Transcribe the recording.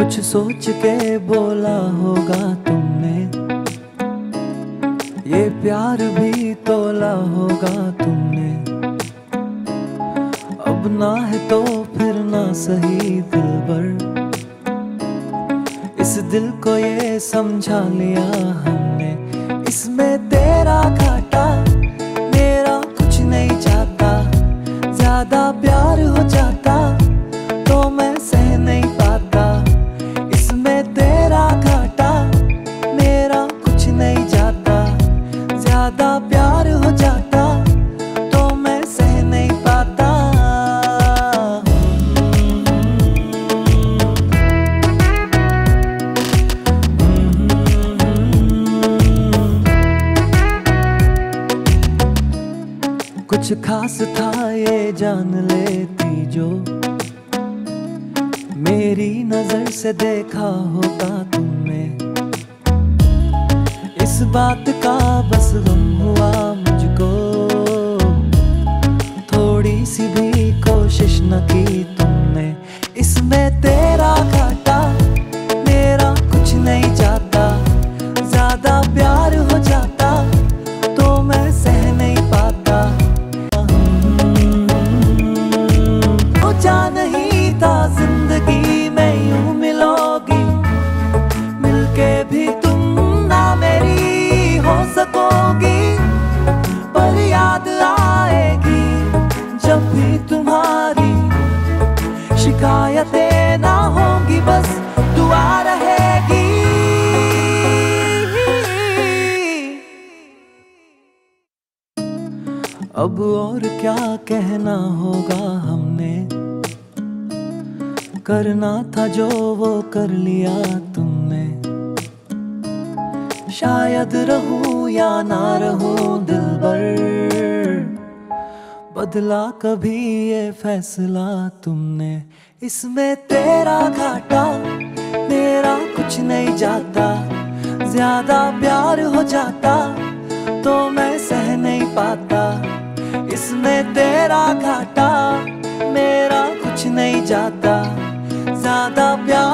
कुछ सोच के बोला होगा तुमने, ये प्यार भी तोला होगा तुमने। अब ना है तो फिर ना सही दिलबर, इस दिल को ये समझा लिया हमने। इसमें तेरा घाटा मेरा कुछ नहीं चाहता, ज्यादा प्यार हो जाता तो मैं सह नहीं पाता। इसमें तेरा घाटा मेरा कुछ नहीं जाता, ज्यादा प्यार हो जाता तो मैं सह नहीं पाता। कुछ खास था ये जान लेती जो, मेरी नजर से देखा होगा तुमने। इस बात का बस गम हुआ मुझको, थोड़ी सी भी कोशिश न की तुमने। इसमें तेरा घाटा मेरा कुछ नहीं जाता, ज्यादा प्यार हो जाता तो मैं सह नहीं पाता। सोचा नहीं था जिंदगी में यूं मिलोगी, मिलके भी तुम ना मेरी हो सकोगी। पर याद आएगी जब भी तुम्हारी, शिकायतें ना होंगी बस दुआ रहेगी। अब और क्या कहना होगा हमने, करना था जो वो कर लिया तुमने। शायद रहूं या ना रहूं दिलबर, बदला कभी ये फैसला तुमने। इसमें तेरा घाटा मेरा कुछ नहीं जाता, ज्यादा प्यार हो जाता तो मैं सह नहीं पाता। इसमें तेरा घाटा मेरा कुछ नहीं जाता, ज्यादा प्यार